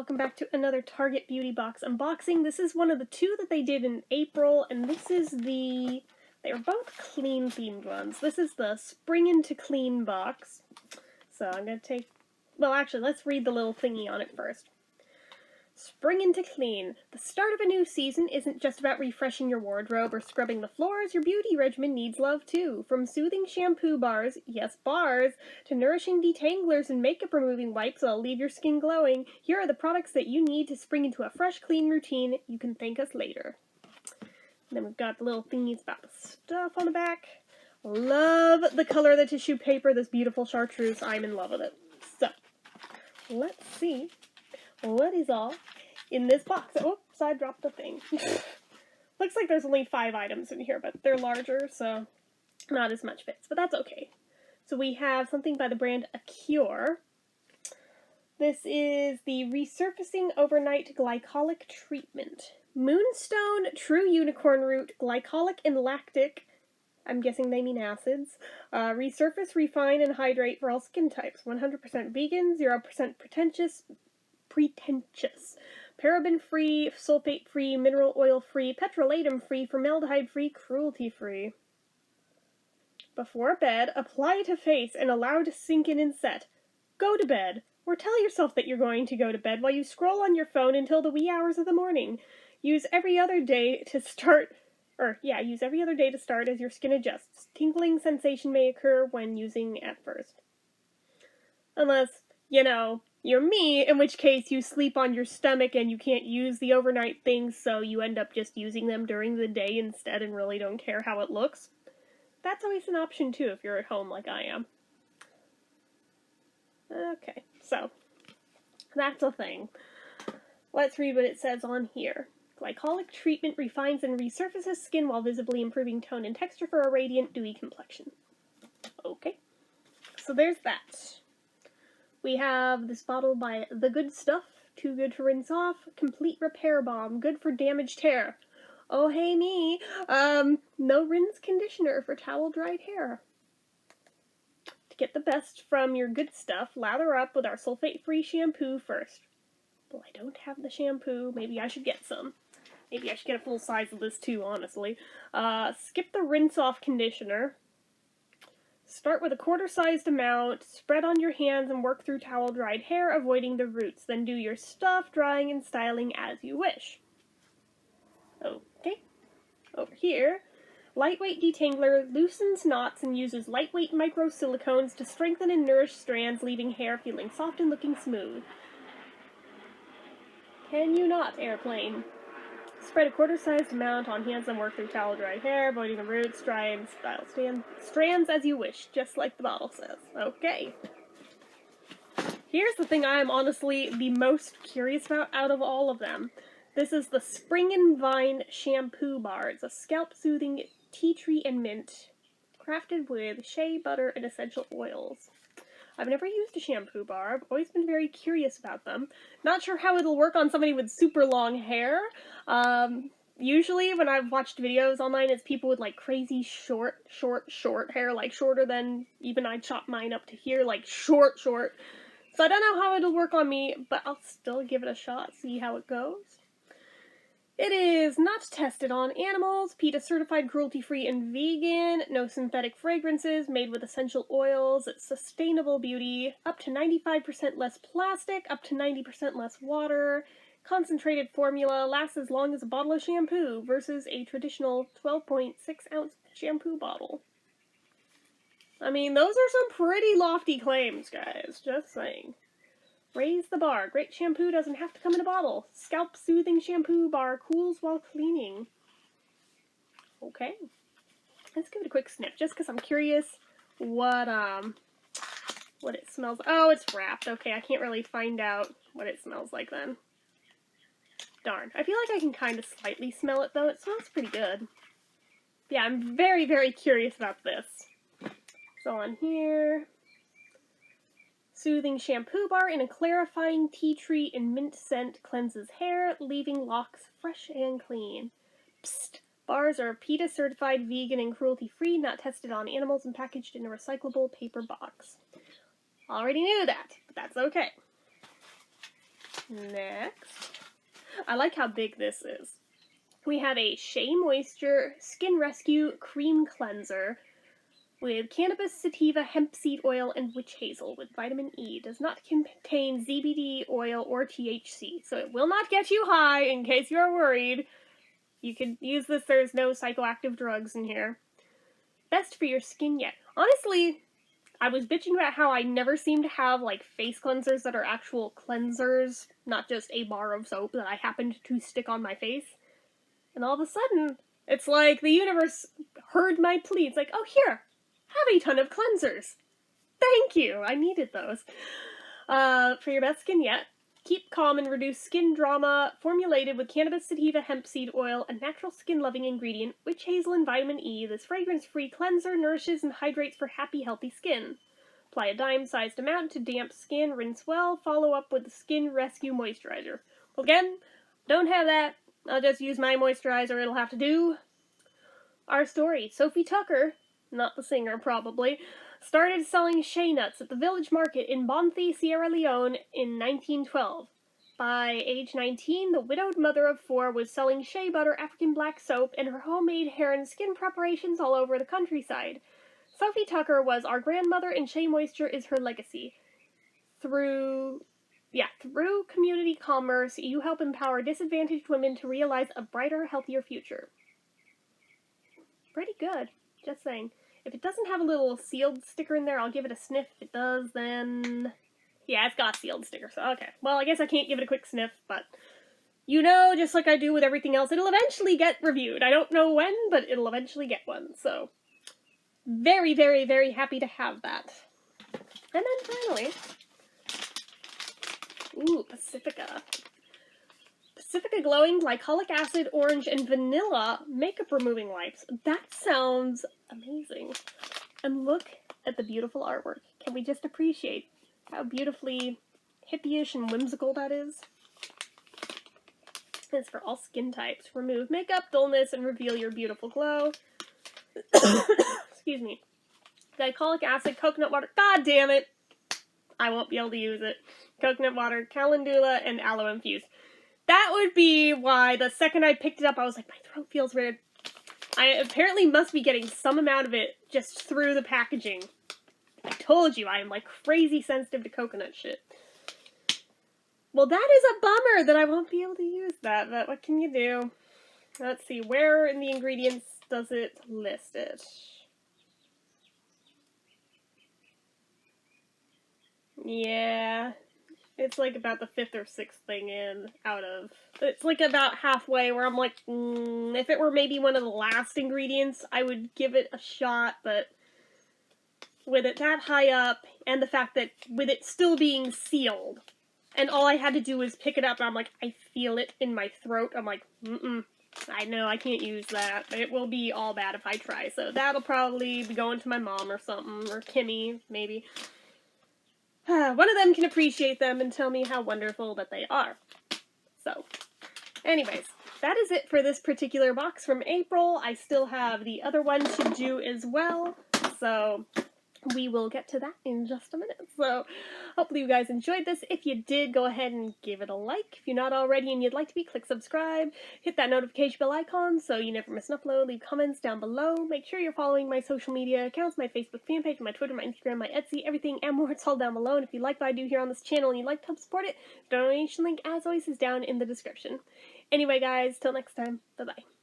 welcome back to another Target Beauty Box unboxing. This is one of the two that they did in April, and this is they were both clean themed ones. This is the Spring into Clean box. So I'm going to well actually, let's read the little thingy on it first. Spring into Clean. The start of a new season isn't just about refreshing your wardrobe or scrubbing the floors. Your beauty regimen needs love too. From soothing shampoo bars, yes bars, to nourishing detanglers and makeup removing wipes that'll leave your skin glowing, here are the products that you need to spring into a fresh, clean routine. You can thank us later. And then we've got the little thingies about the stuff on the back. Love the color of the tissue paper, this beautiful chartreuse. I'm in love with it. So, let's see what is all in this box. Oops, I dropped the thing. Looks like there's only 5 items in here, but they're larger, so not as much fits, but that's okay. So we have something by the brand Acure. This is the Resurfacing Overnight Glycolic Treatment. Moonstone, True Unicorn Root, Glycolic and Lactic, I'm guessing they mean acids, resurface, refine, and hydrate for all skin types. 100% vegan, 0% pretentious, paraben-free, sulfate-free, mineral oil-free, petrolatum-free, formaldehyde-free, cruelty-free. Before bed, apply to face and allow to sink in and set. Go to bed, or tell yourself that you're going to go to bed while you scroll on your phone until the wee hours of the morning. Use every other day to start as your skin adjusts. Tingling sensation may occur when using at first. Unless, you're me, in which case you sleep on your stomach and you can't use the overnight things, so you end up just using them during the day instead and really don't care how it looks. That's always an option too if you're at home like I am. Okay, so that's a thing. Let's read what it says on here. Glycolic treatment refines and resurfaces skin while visibly improving tone and texture for a radiant, dewy complexion. Okay, so there's that. We have this bottle by The Good Stuff, Too Good to Rinse Off, Complete Repair Balm, good for damaged hair. Oh hey me, no rinse conditioner for towel-dried hair. To get the best from your Good Stuff, lather up with our sulfate-free shampoo first. Well, I don't have the shampoo, maybe I should get some. Maybe I should get a full size of this too, honestly. Skip the rinse-off conditioner. Start with a quarter-sized amount, spread on your hands and work through towel-dried hair, avoiding the roots. Then do your stuff, drying and styling as you wish. Okay. Over here, lightweight detangler loosens knots and uses lightweight micro-silicones to strengthen and nourish strands, leaving hair feeling soft and looking smooth. Can you not, airplane? Spread a quarter-sized amount on hands and work through towel-dry hair, avoiding the roots, dry and style strands as you wish, just like the bottle says. Okay. Here's the thing I am honestly the most curious about out of all of them. This is the Spring and Vine Shampoo Bar. It's a scalp-soothing tea tree and mint, crafted with shea butter and essential oils. I've never used a shampoo bar. I've always been very curious about them. Not sure how it'll work on somebody with super long hair. Usually when I've watched videos online, it's people with like crazy short hair, like shorter than even I chop mine up to here, like short. So I don't know how it'll work on me, but I'll still give it a shot, see how it goes. It is not tested on animals, PETA certified, cruelty-free, and vegan, no synthetic fragrances, made with essential oils, it's sustainable beauty, up to 95% less plastic, up to 90% less water, concentrated formula, lasts as long as a bottle of shampoo versus a traditional 12.6 ounce shampoo bottle. I mean, those are some pretty lofty claims, guys, just saying. Raise the bar. Great shampoo doesn't have to come in a bottle. Scalp soothing shampoo bar cools while cleaning. Okay. Let's give it a quick sniff, just because I'm curious what it smells like. Oh, it's wrapped. Okay, I can't really find out what it smells like then. Darn. I feel like I can kind of slightly smell it, though. It smells pretty good. Yeah, I'm very, very curious about this. So on here, soothing shampoo bar in a clarifying tea tree and mint scent cleanses hair, leaving locks fresh and clean. Psst! Bars are PETA certified, vegan, and cruelty-free, not tested on animals, and packaged in a recyclable paper box. Already knew that, but that's okay. Next, I like how big this is. We have a Shea Moisture Skin Rescue Cream Cleanser with cannabis, sativa, hemp seed oil, and witch hazel with vitamin E. Does not contain CBD oil or THC, so it will not get you high, in case you're worried. You can use this, there's no psychoactive drugs in here. Best for your skin yet. Honestly, I was bitching about how I never seem to have, like, face cleansers that are actual cleansers, not just a bar of soap that I happened to stick on my face. And all of a sudden, it's like the universe heard my plea. It's like, oh, here, have a ton of cleansers. Thank you, I needed those. For your best skin yet, keep calm and reduce skin drama, formulated with cannabis, sativa, hemp seed oil, a natural skin-loving ingredient, witch hazel and vitamin E. This fragrance-free cleanser nourishes and hydrates for happy, healthy skin. Apply a dime-sized amount to damp skin, rinse well, follow up with the Skin Rescue Moisturizer. Well, again, don't have that. I'll just use my moisturizer, it'll have to do. Our story. Sophie Tucker, not the singer probably, started selling shea nuts at the village market in Bonthi, Sierra Leone in 1912. By age 19, the widowed mother of 4 was selling shea butter, African black soap, and her homemade hair and skin preparations all over the countryside. Sophie Tucker was our grandmother, and Shea Moisture is her legacy. Through community commerce, you help empower disadvantaged women to realize a brighter, healthier future. Pretty good. Just saying. If it doesn't have a little sealed sticker in there, I'll give it a sniff. If it does, then... yeah, it's got a sealed sticker, so okay. Well, I guess I can't give it a quick sniff, but... you know, just like I do with everything else, it'll eventually get reviewed. I don't know when, but it'll eventually get one, so... very, very, very happy to have that. And then finally... ooh, Pacifica. Pacifica Glowing Glycolic Acid, Orange, and Vanilla Makeup Removing Wipes. That sounds amazing. And look at the beautiful artwork. Can we just appreciate how beautifully hippie-ish and whimsical that is? It's for all skin types. Remove makeup, dullness, and reveal your beautiful glow. Excuse me. Glycolic acid, coconut water. God damn it! I won't be able to use it. Coconut water, calendula, and aloe infused. That would be why the second I picked it up, I was like, my throat feels weird. I apparently must be getting some amount of it just through the packaging. I told you, I am like crazy sensitive to coconut shit. Well, that is a bummer that I won't be able to use that, but what can you do? Let's see, where in the ingredients does it list it? Yeah, it's like about the 5th or 6th thing in out of... it's like about halfway where I'm like, if it were maybe one of the last ingredients, I would give it a shot, but with it that high up, and the fact that with it still being sealed, and all I had to do was pick it up, and I'm like, I feel it in my throat, I'm like, I know, I can't use that. It will be all bad if I try, so that'll probably be going to my mom or something, or Kimmy, maybe. One of them can appreciate them and tell me how wonderful that they are. So, anyways, that is it for this particular box from April. I still have the other one to do as well, so we will get to that in just a minute. So, hopefully you guys enjoyed this. If you did, go ahead and give it a like. If you're not already and you'd like to be, click subscribe. Hit that notification bell icon so you never miss an upload. Leave comments down below. Make sure you're following my social media accounts, my Facebook fan page, my Twitter, my Instagram, my Etsy, everything and more. It's all down below. And if you like what I do here on this channel and you'd like to help support it, the donation link, as always, is down in the description. Anyway, guys, till next time, bye-bye.